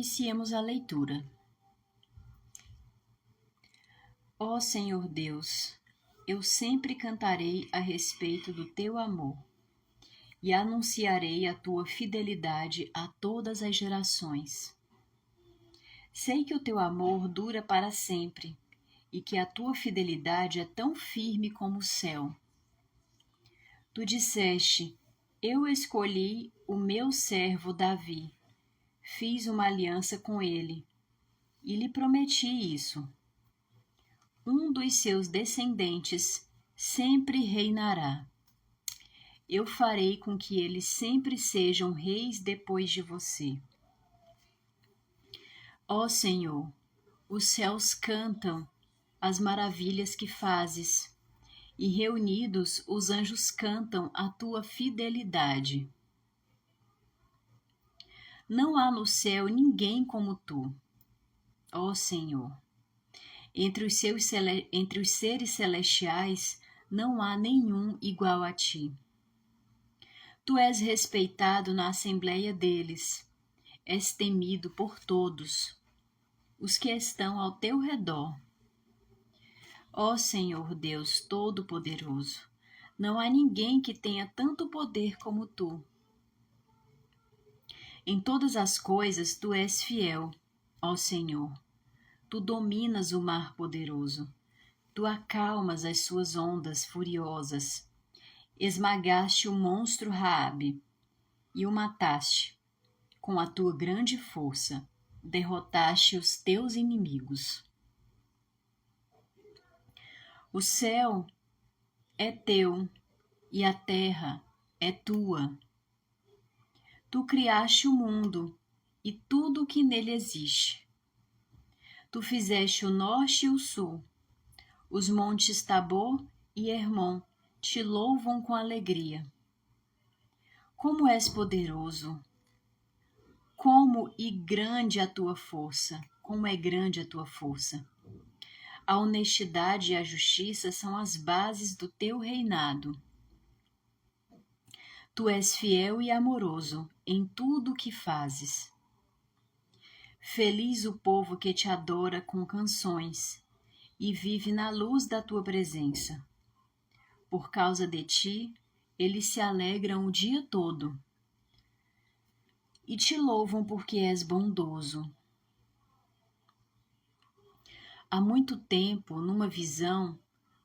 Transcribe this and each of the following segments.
Iniciemos a leitura. Ó Senhor Deus, eu sempre cantarei a respeito do teu amor e anunciarei a tua fidelidade a todas as gerações. Sei que o teu amor dura para sempre e que a tua fidelidade é tão firme como o céu. Tu disseste: eu escolhi o meu servo Davi, fiz uma aliança com ele e lhe prometi isso. Um dos seus descendentes sempre reinará. Eu farei com que eles sempre sejam reis depois de você. Ó Senhor, os céus cantam as maravilhas que fazes, e reunidos os anjos cantam a tua fidelidade. Não há no céu ninguém como tu, ó Senhor. Entre os seres celestiais não há nenhum igual a ti. Tu és respeitado na assembleia deles, és temido por todos os que estão ao teu redor. Ó Senhor Deus Todo-Poderoso, não há ninguém que tenha tanto poder como tu. Em todas as coisas tu és fiel, ó Senhor. Tu dominas o mar poderoso, tu acalmas as suas ondas furiosas. Esmagaste o monstro Raabe e o mataste. Com a tua grande força, derrotaste os teus inimigos. O céu é teu e a terra é tua. Tu criaste o mundo e tudo o que nele existe. Tu fizeste o norte e o sul. Os montes Tabor e Hermon te louvam com alegria. Como és poderoso! Como é grande a tua força! Como é grande a tua força! A honestidade e a justiça são as bases do teu reinado. Tu és fiel e amoroso em tudo o que fazes. Feliz o povo que te adora com canções e vive na luz da tua presença. Por causa de ti, eles se alegram o dia todo e te louvam porque és bondoso. Há muito tempo, numa visão,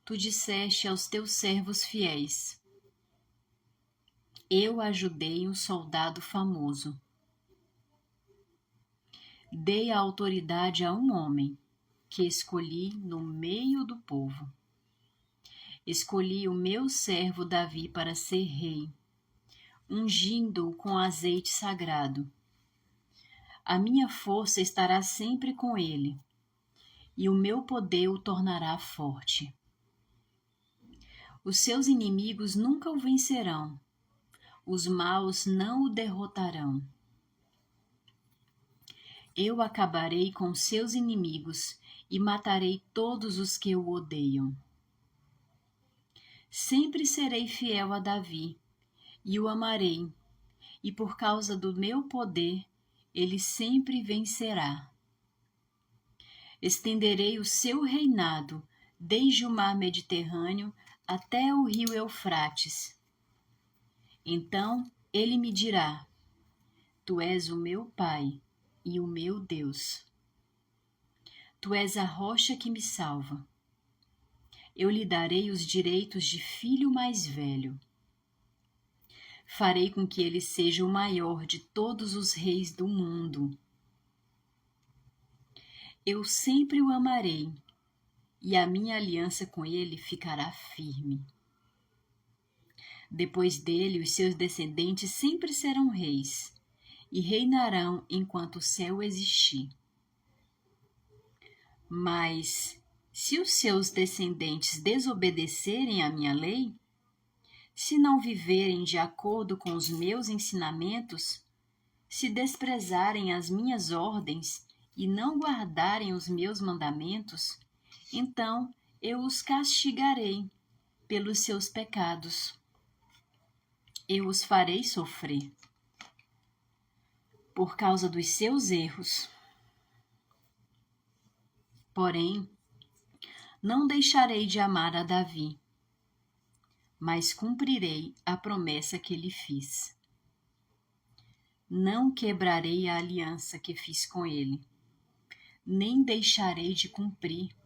tu disseste aos teus servos fiéis: eu ajudei um soldado famoso. Dei a autoridade a um homem que escolhi no meio do povo. Escolhi o meu servo Davi para ser rei, ungindo-o com azeite sagrado. A minha força estará sempre com ele, e o meu poder o tornará forte. Os seus inimigos nunca o vencerão, os maus não o derrotarão. Eu acabarei com seus inimigos e matarei todos os que o odeiam. Sempre serei fiel a Davi e o amarei, e por causa do meu poder, ele sempre vencerá. Estenderei o seu reinado desde o mar Mediterrâneo até o rio Eufrates. Então ele me dirá: tu és o meu Pai e o meu Deus. Tu és a rocha que me salva. Eu lhe darei os direitos de filho mais velho. Farei com que ele seja o maior de todos os reis do mundo. Eu sempre o amarei, e a minha aliança com ele ficará firme. Depois dele, os seus descendentes sempre serão reis, e reinarão enquanto o céu existir. Mas, se os seus descendentes desobedecerem à minha lei, se não viverem de acordo com os meus ensinamentos, se desprezarem as minhas ordens e não guardarem os meus mandamentos, então eu os castigarei pelos seus pecados. Eu os farei sofrer. por causa dos seus erros. Porém, não deixarei de amar a Davi, mas cumprirei a promessa que lhe fiz. Não quebrarei a aliança que fiz com ele, nem deixarei de cumprir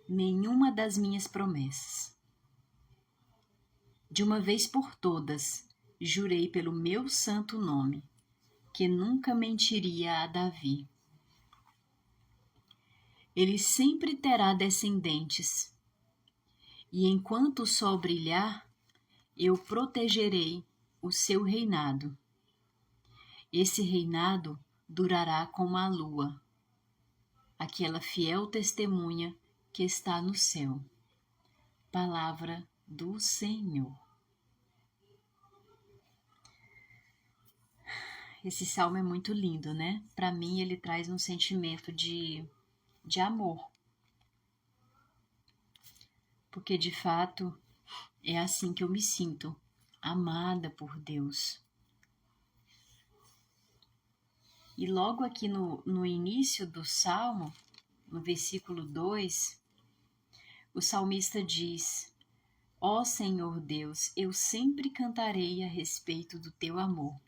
nenhuma das minhas promessas. De uma vez por todas, jurei pelo meu santo nome, que nunca mentiria a Davi. Ele sempre terá descendentes, e enquanto o sol brilhar, eu protegerei o seu reinado. Esse reinado durará como a lua, aquela fiel testemunha que está no céu. Palavra do Senhor. Esse salmo é muito lindo, né? Para mim, ele traz um sentimento de amor. Porque, de fato, é assim que eu me sinto, amada por Deus. E logo aqui no início do salmo, no versículo 2, o salmista diz: Ó Senhor Deus, eu sempre cantarei a respeito do teu amor.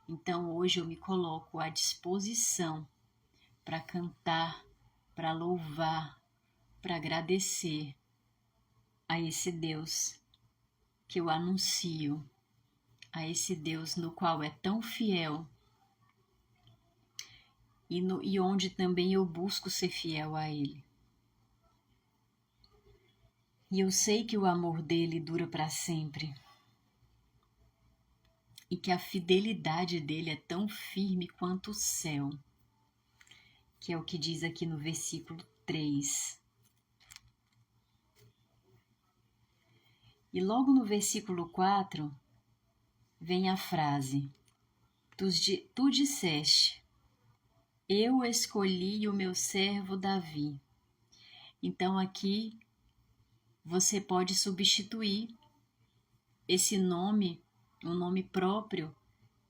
Então hoje eu me coloco à disposição para cantar, para louvar, para agradecer a esse Deus que eu anuncio, a esse Deus no qual é tão fiel e onde também eu busco ser fiel a Ele. E eu sei que o amor dele dura para sempre. E que a fidelidade dele é tão firme quanto o céu, que é o que diz aqui no versículo 3. E logo no versículo 4 vem a frase: Tu disseste, eu escolhi o meu servo Davi. Então aqui você pode substituir esse nome, o nome próprio,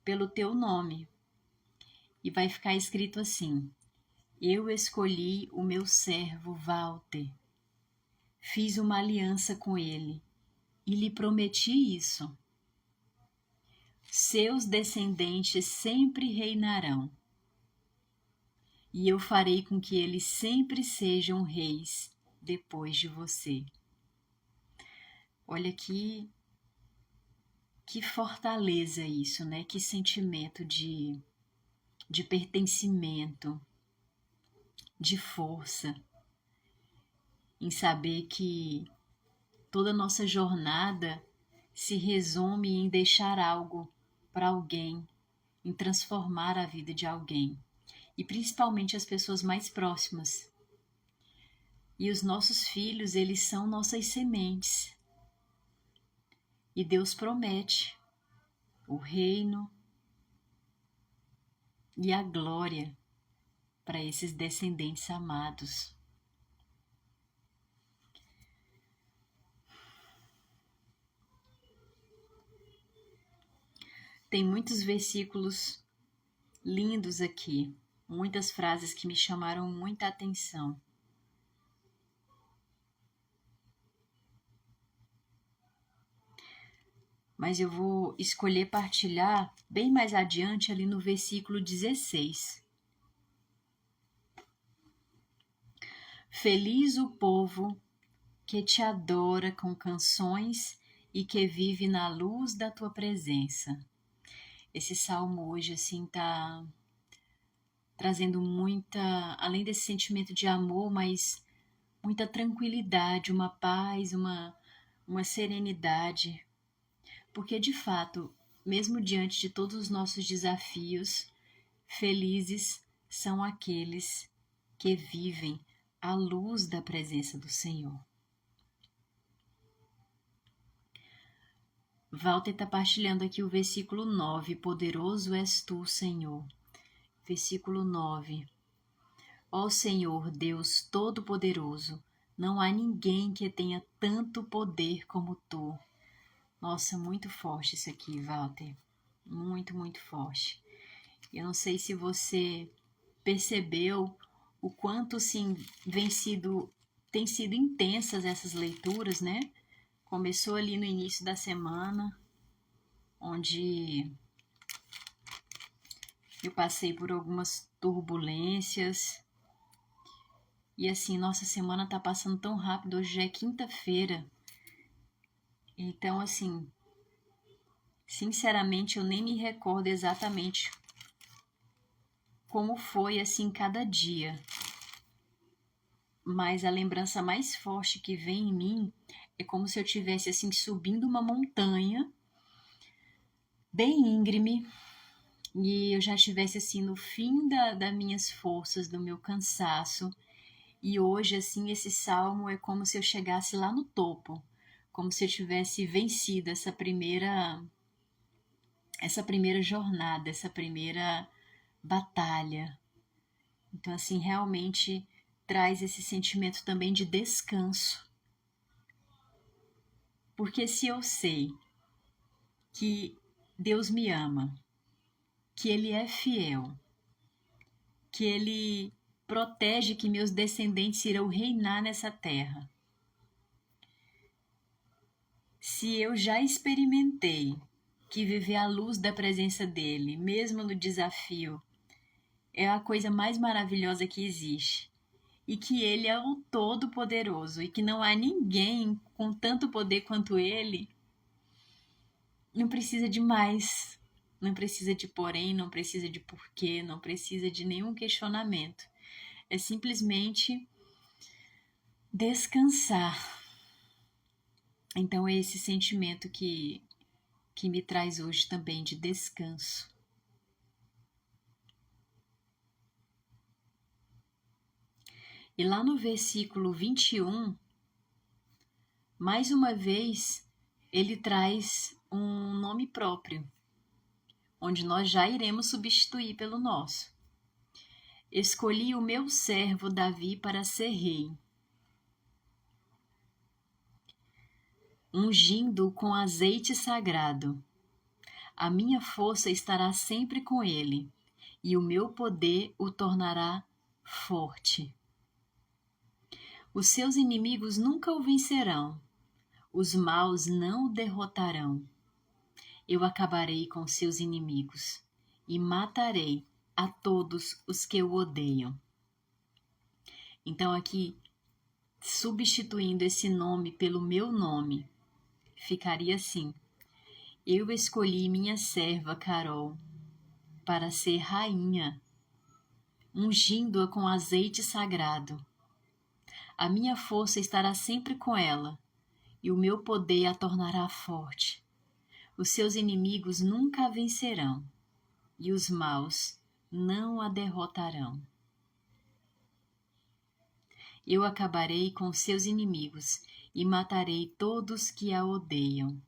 pelo teu nome. E vai ficar escrito assim: eu escolhi o meu servo Walter. Fiz uma aliança com ele e lhe prometi isso. Seus descendentes sempre reinarão, e eu farei com que eles sempre sejam reis depois de você. Olha que fortaleza isso, né? Que sentimento de pertencimento, de força, em saber que toda a nossa jornada se resume em deixar algo para alguém, em transformar a vida de alguém, e principalmente as pessoas mais próximas. E os nossos filhos, eles são nossas sementes. E Deus promete o reino e a glória para esses descendentes amados. Tem muitos versículos lindos aqui, muitas frases que me chamaram muita atenção. Mas eu vou escolher partilhar bem mais adiante ali no versículo 16. Feliz o povo que te adora com canções e que vive na luz da tua presença. Esse salmo hoje assim tá trazendo muita, além desse sentimento de amor, mas muita tranquilidade, uma paz, uma serenidade. Porque de fato, mesmo diante de todos os nossos desafios, felizes são aqueles que vivem à luz da presença do Senhor. Walter está partilhando aqui o versículo 9. Poderoso és tu, Senhor. Versículo 9. Ó Senhor, Deus Todo-Poderoso, não há ninguém que tenha tanto poder como tu. Nossa, muito forte isso aqui, Walter. Muito, muito forte. Eu não sei se você percebeu o quanto, sim, tem sido intensas essas leituras, né? Começou ali no início da semana, onde eu passei por algumas turbulências. E assim, nossa semana tá passando tão rápido, hoje já é quinta-feira. Então, assim, sinceramente, eu nem me recordo exatamente como foi assim cada dia. Mas a lembrança mais forte que vem em mim é como se eu tivesse assim subindo uma montanha bem íngreme e eu já estivesse assim no fim das minhas forças, do meu cansaço. E hoje assim esse salmo é como se eu chegasse lá no topo, como se eu tivesse vencido essa primeira jornada, essa primeira batalha. Então, assim, realmente traz esse sentimento também de descanso. Porque se eu sei que Deus me ama, que Ele é fiel, que Ele protege que meus descendentes irão reinar nessa terra, se eu já experimentei que viver à luz da presença dEle, mesmo no desafio, é a coisa mais maravilhosa que existe. E que Ele é o Todo-Poderoso e que não há ninguém com tanto poder quanto Ele, não precisa de mais. Não precisa de porém, não precisa de porquê, não precisa de nenhum questionamento. É simplesmente descansar. Então é esse sentimento que me traz hoje também de descanso. E lá no versículo 21, mais uma vez, ele traz um nome próprio, onde nós já iremos substituir pelo nosso. Escolhi o meu servo Davi para ser rei, ungindo-o com azeite sagrado. A minha força estará sempre com ele, e o meu poder o tornará forte. Os seus inimigos nunca o vencerão, os maus não o derrotarão. Eu acabarei com seus inimigos e matarei a todos os que o odeiam. Então aqui, substituindo esse nome pelo meu nome, ficaria assim: eu escolhi minha serva Carol para ser rainha, ungindo-a com azeite sagrado. A minha força estará sempre com ela, e o meu poder a tornará forte. Os seus inimigos nunca a vencerão, e os maus não a derrotarão. Eu acabarei com seus inimigos e matarei todos que a odeiam.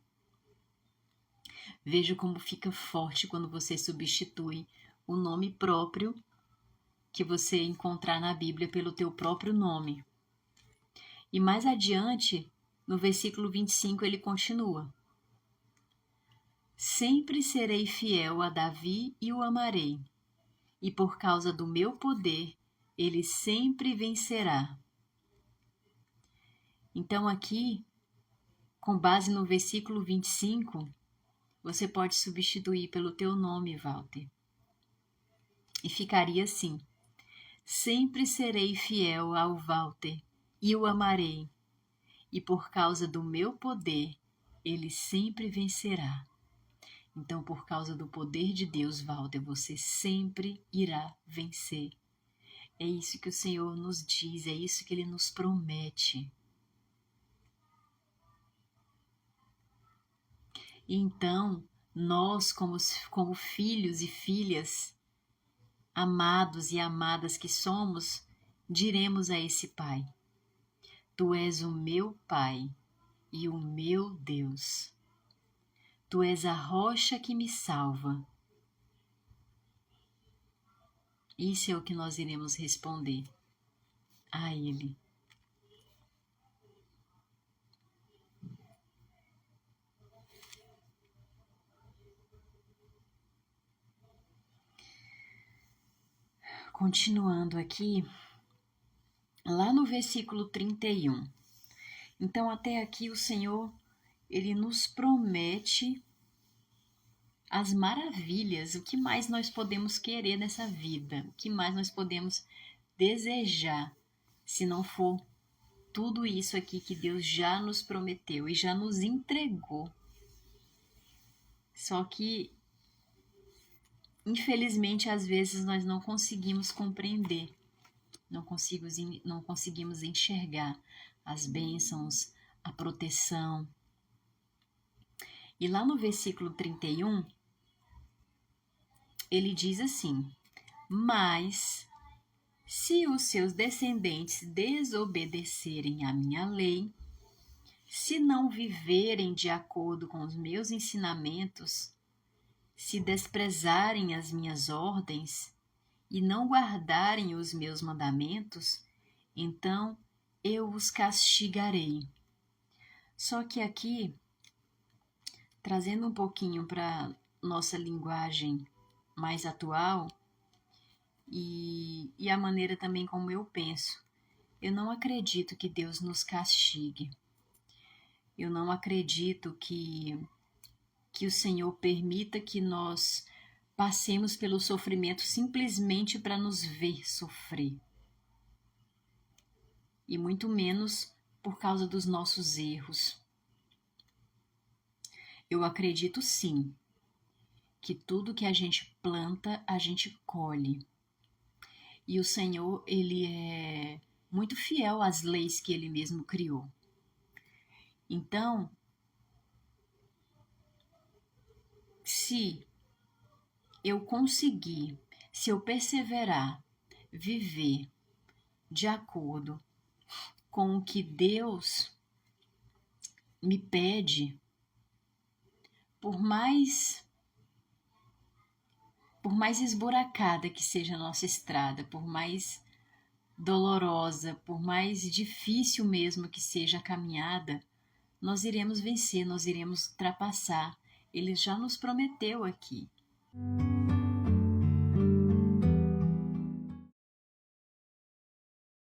Veja como fica forte quando você substitui o nome próprio que você encontrar na Bíblia pelo teu próprio nome. E mais adiante, no versículo 25, ele continua: sempre serei fiel a Davi e o amarei, e por causa do meu poder, ele sempre vencerá. Então aqui, com base no versículo 25, você pode substituir pelo teu nome, Walter. E ficaria assim: sempre serei fiel ao Walter e o amarei, e por causa do meu poder, ele sempre vencerá. Então, por causa do poder de Deus, Walter, você sempre irá vencer. É isso que o Senhor nos diz, é isso que Ele nos promete. Então, nós, como filhos e filhas, amados e amadas que somos, diremos a esse Pai: Tu és o meu Pai e o meu Deus. Tu és a rocha que me salva. Isso é o que nós iremos responder a Ele. Continuando aqui, lá no versículo 31. Então, até aqui o Senhor, Ele nos promete as maravilhas, o que mais nós podemos querer nessa vida, o que mais nós podemos desejar, se não for tudo isso aqui que Deus já nos prometeu e já nos entregou. Só que, infelizmente, às vezes nós não conseguimos compreender, não conseguimos enxergar as bênçãos, a proteção. E lá no versículo 31, ele diz assim: mas se os seus descendentes desobedecerem à minha lei, se não viverem de acordo com os meus ensinamentos, se desprezarem as minhas ordens e não guardarem os meus mandamentos, então eu os castigarei. Só que aqui, trazendo um pouquinho para nossa linguagem mais atual e a maneira também como eu penso, eu não acredito que Deus nos castigue. Eu não acredito que o Senhor permita que nós passemos pelo sofrimento simplesmente para nos ver sofrer. E muito menos por causa dos nossos erros. Eu acredito sim que tudo que a gente planta, a gente colhe. E o Senhor, Ele é muito fiel às leis que Ele mesmo criou. Então, se eu conseguir, se eu perseverar, viver de acordo com o que Deus me pede, por mais esburacada que seja a nossa estrada, por mais dolorosa, por mais difícil mesmo que seja a caminhada, nós iremos vencer, nós iremos ultrapassar. Ele já nos prometeu aqui.